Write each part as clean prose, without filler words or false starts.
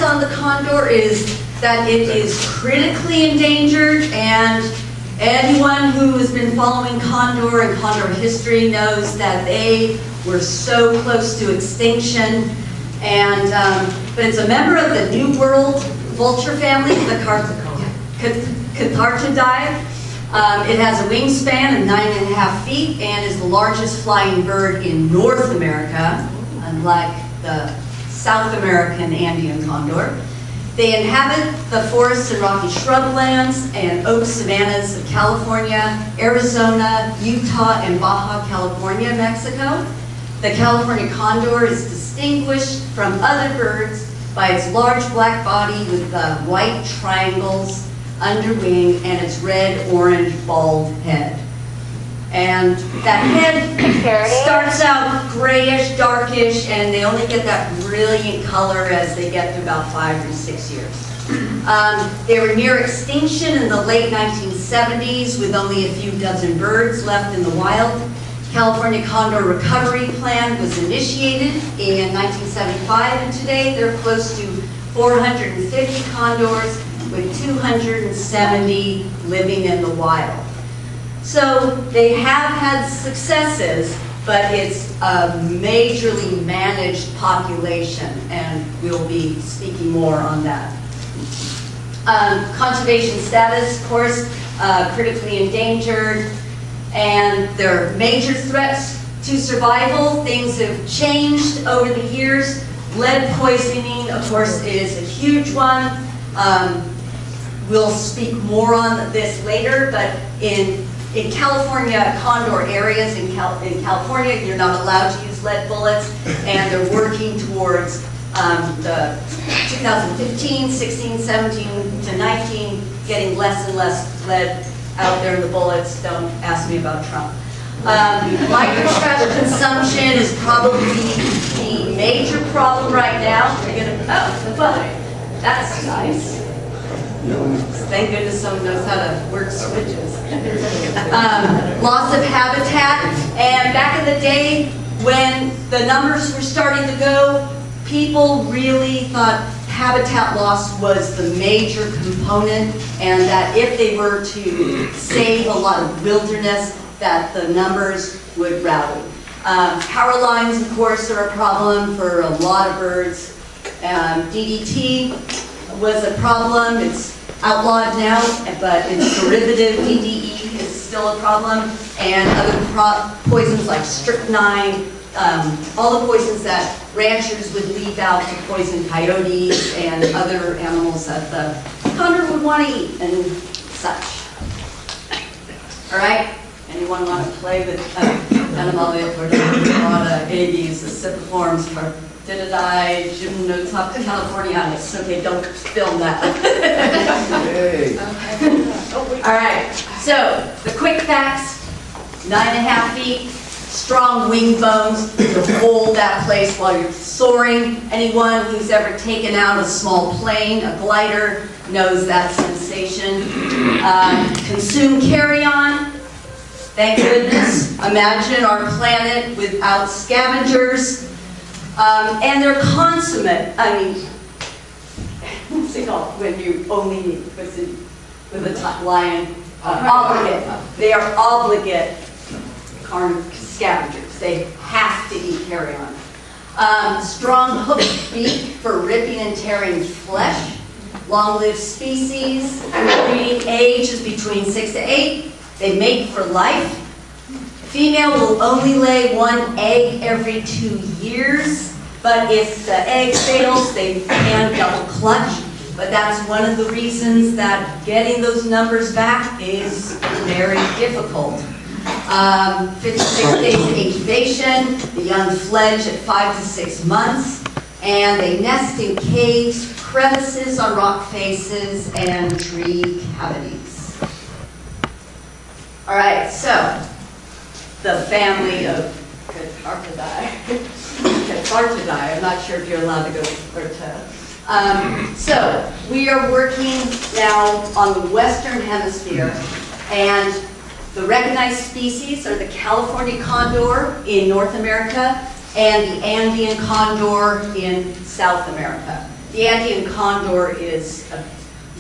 on the condor is that it is critically endangered, and anyone who has been following condor and condor history knows that they were so close to extinction. And but it's a member of the New World vulture family, the Cathartidae. It has a wingspan of 9.5 feet and is the largest flying bird in North America, unlike the South American Andean condor. They inhabit the forests and rocky shrublands and oak savannas of California, Arizona, Utah, and Baja California, Mexico. The California condor is distinguished from other birds by its large black body with white triangles under wing and its red-orange bald head. And that head starts out grayish, darkish, and they only get that brilliant color as they get to about 5 or 6 years. They were near extinction in the late 1970s with only a few dozen birds left in the wild. California Condor Recovery Plan was initiated in 1975, and today there are close to 450 condors with 270 living in the wild. So they have had successes, but it's a majorly managed population, and we'll be speaking more on that. Conservation status, of course, critically endangered, and there are major threats to survival. Things have changed over the years. Lead poisoning, of course, is a huge one. We'll speak more on this later, but in California condor areas in California, you're not allowed to use lead bullets, and they're working towards the 2015, 16, 17 to 19, getting less and less lead out there in the bullets. Don't ask me about Trump. Microtrash consumption is probably the major problem right now. Oh, that's nice. Thank goodness someone knows how to work switches. Loss of habitat, and back in the day when the numbers were starting to go, people really thought habitat loss was the major component, and that if they were to save a lot of wilderness, that the numbers would rally. Power lines, of course, are a problem for a lot of birds. DDT was a problem. It's outlawed now, but its derivative, DDE, is still a problem, and other poisons like strychnine, all the poisons that ranchers would leave out to poison coyotes and other animals that the condor would want to eat and such. All right? Anyone want to play with Animalia tortuga, Aves, the Cipiforms, Cardididae, Gymnotops californianus? Okay, don't film that. All right, so the quick facts: 9.5 feet, strong wing bones to hold that place while you're soaring. Anyone who's ever taken out a small plane, a glider, knows that sensation. Consume carrion. Thank goodness. Imagine our planet without scavengers. And they're consummate. I mean, what's it called when you only eat with a lion? Obligate. They are obligate scavengers. They have to eat carrion. Strong hooked beak for ripping and tearing flesh. Long-lived species. Breeding age is between 6 to 8. They mate for life. Female will only lay 1 egg every 2 years, but if the egg fails, they can double clutch. But that's one of the reasons that getting those numbers back is very difficult. 56 days of incubation, the young fledge at 5 to 6 months, and they nest in caves, crevices on rock faces, and tree cavities. All right, so the family of Cathartidae. Cathartidae, I'm not sure if you're allowed to go to. So we are working now on the Western Hemisphere, and the recognized species are the California condor in North America and the Andean condor in South America. The Andean condor is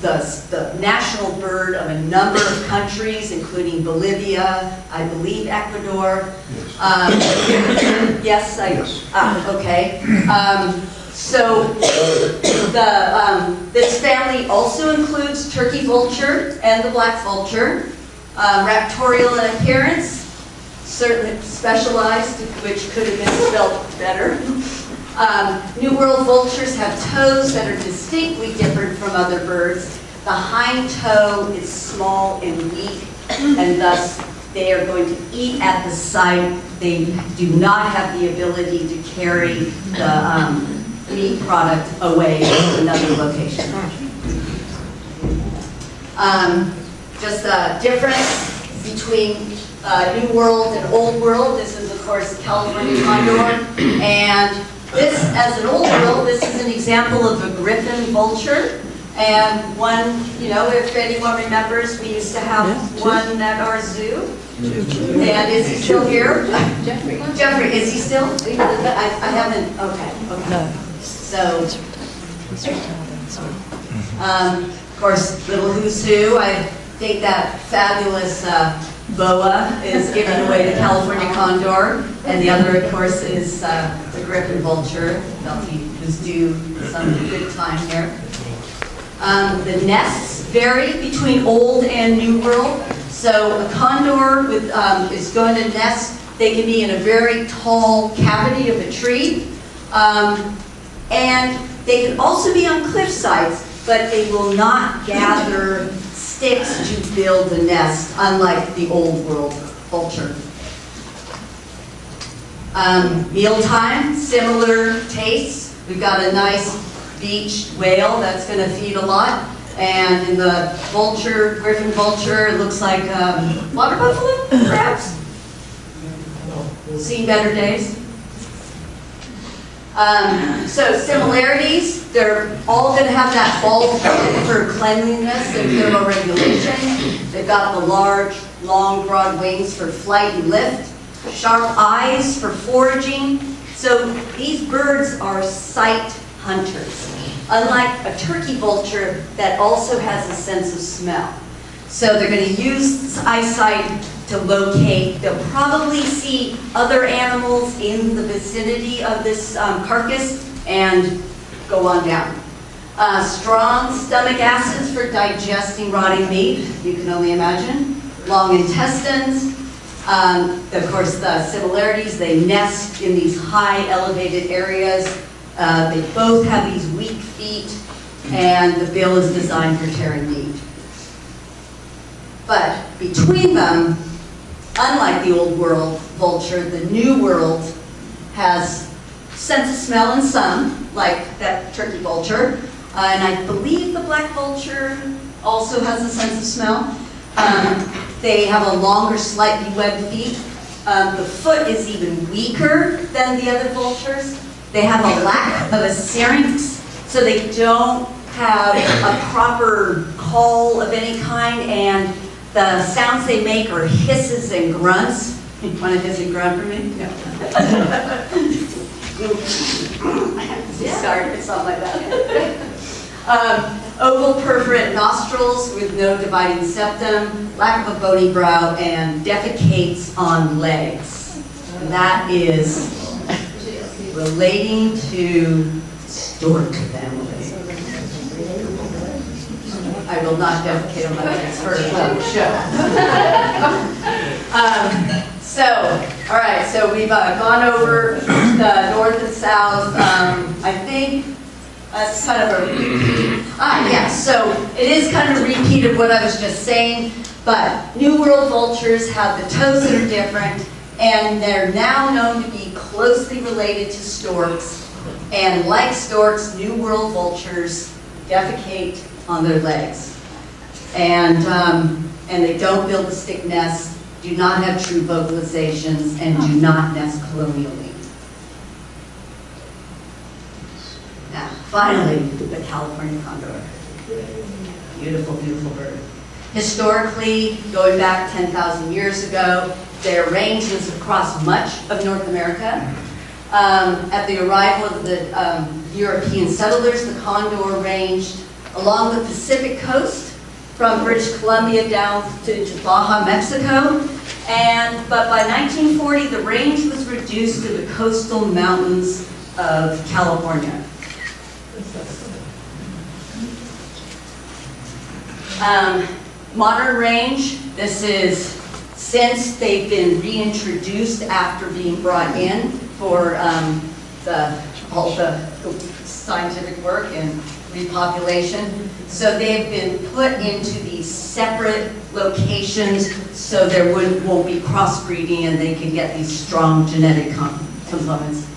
the national bird of a number of countries, including Bolivia, I believe Ecuador. Yes, okay. So this family also includes turkey vulture and the black vulture, raptorial in appearance, certainly specialized, which could have been spelled better. New World vultures have toes that are distinctly different from other birds. The hind toe is small and weak, and thus they are going to eat at the site. They do not have the ability to carry the meat product away to another location. Just a difference between New World and Old World. This is, of course, California condor. And this, as an Old World, this is an example of a griffin vulture. And one, you know, if anyone remembers, we used to have one at our zoo. And is he still here? Jeffrey, is he still? I haven't, okay. No. So, of course, little who's who. I think that fabulous boa is given away to California condor, and the other, of course, is the griffin vulture. Felt he was due some good time here. The nests vary between Old and New World. So a condor is going to nest. They can be in a very tall cavity of a tree. And they can also be on cliff sides, but they will not gather sticks to build the nest, unlike the Old World vulture. Mealtime, similar tastes. We've got a nice beached whale that's going to feed a lot. And in the vulture, griffin vulture, it looks like water buffalo, perhaps? Seen better days. So similarities, they're all going to have that bulb for cleanliness and thermoregulation. They've got the large, long, broad wings for flight and lift, sharp eyes for foraging. So these birds are sight hunters, unlike a turkey vulture that also has a sense of smell. So they're going to use eyesight to locate. They'll probably see other animals in the vicinity of this carcass and go on down. Strong stomach acids for digesting rotting meat, you can only imagine. Long intestines. Of course, the similarities, they nest in these high elevated areas. They both have these weak feet, and the bill is designed for tearing meat. But between them, unlike the Old World vulture, the New World has sense of smell in some, like that turkey vulture. And I believe the black vulture also has a sense of smell. They have a longer, slightly webbed feet. The foot is even weaker than the other vultures. They have a lack of a syrinx, so they don't have a proper call of any kind, and the sounds they make are hisses and grunts. You want to hiss and grunt for me? No. Sorry, it's something like that. Oval perforate nostrils with no dividing septum, lack of a bony brow, and defecates on legs. And that is relating to stork family. I will not defecate on my legs for the show. All right, so we've gone over the north and south. I think that's kind of a repeat. So it is kind of a repeat of what I was just saying, but New World vultures have the toes that are different, and they're now known to be closely related to storks. And like storks, New World vultures defecate on their legs. And they don't build a stick nest, do not have true vocalizations, and do not nest colonially. Now, finally, the California condor. Beautiful, beautiful bird. Historically, going back 10,000 years ago, their range was across much of North America. At the arrival of the European settlers, the Condor ranged along the Pacific coast from British Columbia down to Baja, Mexico. But by 1940, the range was reduced to the coastal mountains of California. Modern range, this is since they've been reintroduced after being brought in for all the scientific work and repopulation. So they've been put into these separate locations so there won't be crossbreeding and they can get these strong genetic components.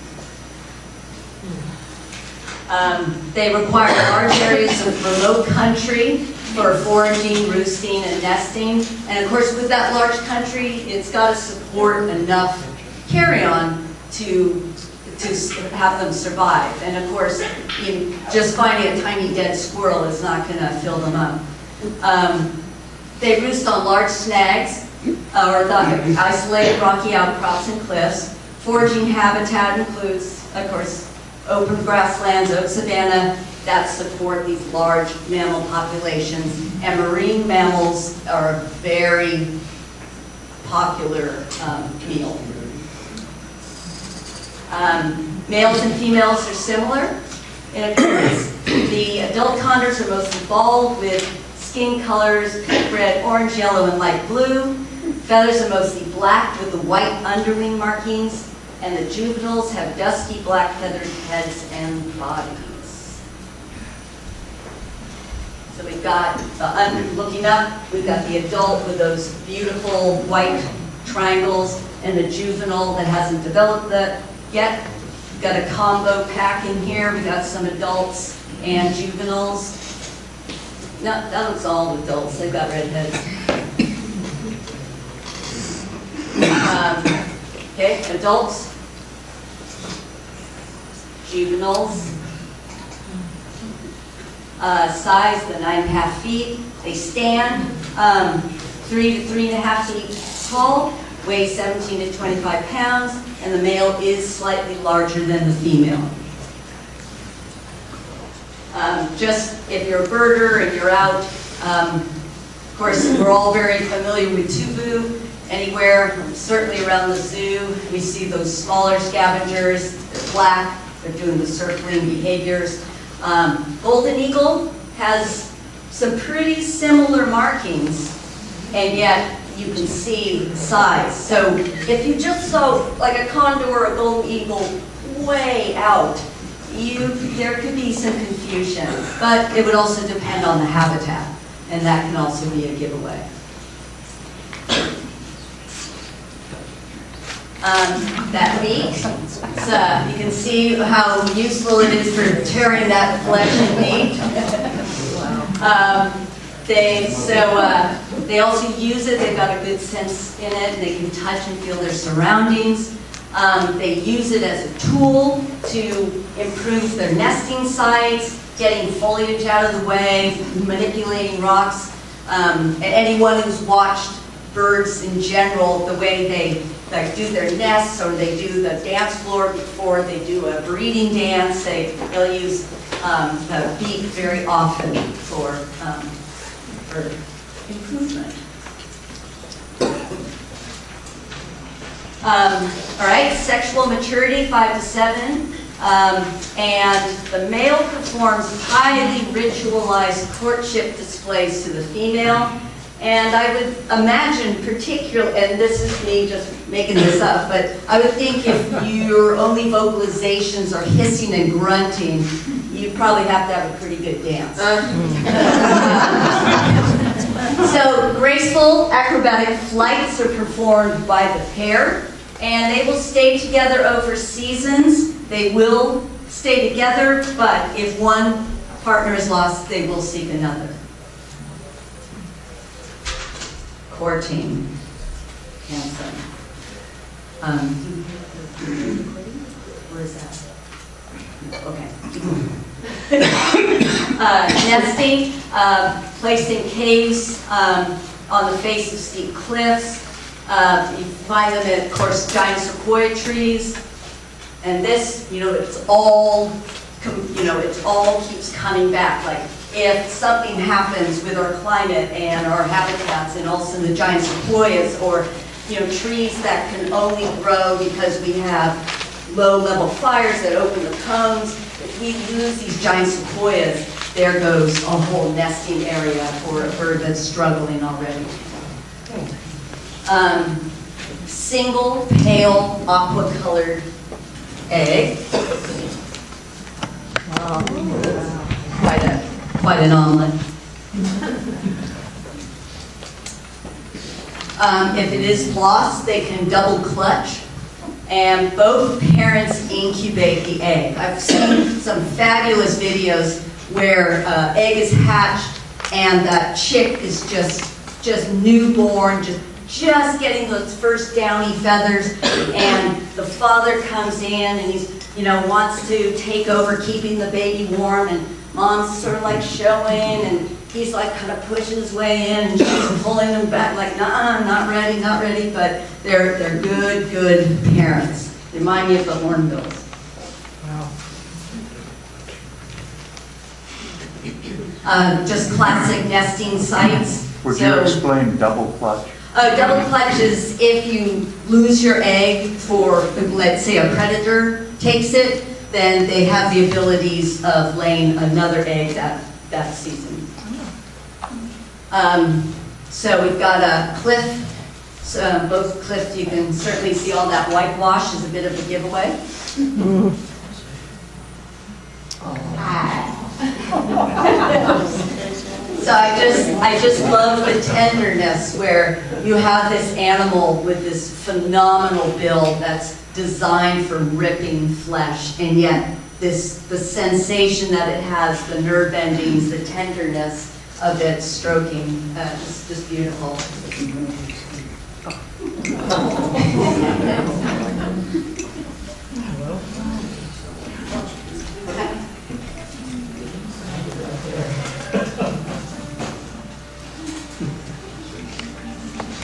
They require large areas of remote country for foraging, roosting, and nesting. And of course, with that large country, it's got to support enough carry-on to have them survive. And of course, just finding a tiny dead squirrel is not going to fill them up. They roost on large snags or the isolated rocky outcrops and cliffs. Foraging habitat includes, of course, open grasslands, oak savanna, that support these large mammal populations. And marine mammals are a very popular meal. Males and females are similar in appearance. The adult condors are most involved with skin colors, pink, red, orange, yellow, and light blue. Feathers are mostly black with the white underwing markings, and the juveniles have dusky black feathered heads and bodies. So we've got, looking up, we've got the adult with those beautiful white triangles, and the juvenile that hasn't developed that yet. We've got a combo pack in here. We've got some adults and juveniles. No, that looks all adults. They've got red heads. Okay, adults, juveniles. Size, the 9.5 feet. They stand 3 to 3.5 feet tall, weigh 17 to 25 pounds, and the male is slightly larger than the female. Just if you're a birder and you're out, of course, we're all very familiar with tubu. Anywhere, certainly around the zoo, we see those smaller scavengers. They're black. They're doing the circling behaviors. Golden eagle has some pretty similar markings, and yet you can see the size. So if you just saw like a condor or a golden eagle way out, there could be some confusion, but it would also depend on the habitat, and that can also be a giveaway. That beak, you can see how useful it is for tearing that flesh and meat. They also use it, they've got a good sense in it, and they can touch and feel their surroundings. They use it as a tool to improve their nesting sites, getting foliage out of the way, manipulating rocks. And anyone who's watched birds in general, the way they do their nests, or they do the dance floor before they do a breeding dance, they'll use the beak very often for improvement. All right, sexual maturity, 5 to 7. And the male performs highly ritualized courtship displays to the female. And I would imagine particularly, and this is me just making this up, but I would think if your only vocalizations are hissing and grunting, you probably have to have a pretty good dance. So graceful acrobatic flights are performed by the pair, and they will stay together over seasons. They will stay together, but if one partner is lost, they will seek another. Courting. Handsome. Where is that? Okay. Nesting, placed in caves on the face of steep cliffs. You find them in, of course, giant sequoia trees. And this, it's all it all keeps coming back. Like if something happens with our climate and our habitats and also the giant sequoias, or trees that can only grow because we have low-level fires that open the cones, if we lose these giant sequoias, there goes a whole nesting area for a bird that's struggling already. Single pale aqua-colored egg. Wow. Quite an omelet. If it is lost, they can double clutch, and both parents incubate the egg. I've seen some fabulous videos where egg is hatched and that chick is just newborn, just getting those first downy feathers, and the father comes in and he's wants to take over keeping the baby warm, and mom's sort of like showing, and he's like kind of pushing his way in, and she's pulling him back like, nah, not ready, but they're good parents. They remind me of the hornbills. Wow. Just classic nesting sites. Would you explain double clutch? Double clutch is if you lose your egg for, let's say, a predator takes it, then they have the abilities of laying another egg that season. So we've got a cliff. So both cliffs, you can certainly see all that whitewash is a bit of a giveaway. So I just love the tenderness where you have this animal with this phenomenal build that's designed for ripping flesh, and yet the sensation that it has, the nerve endings, the tenderness of it stroking, is just beautiful.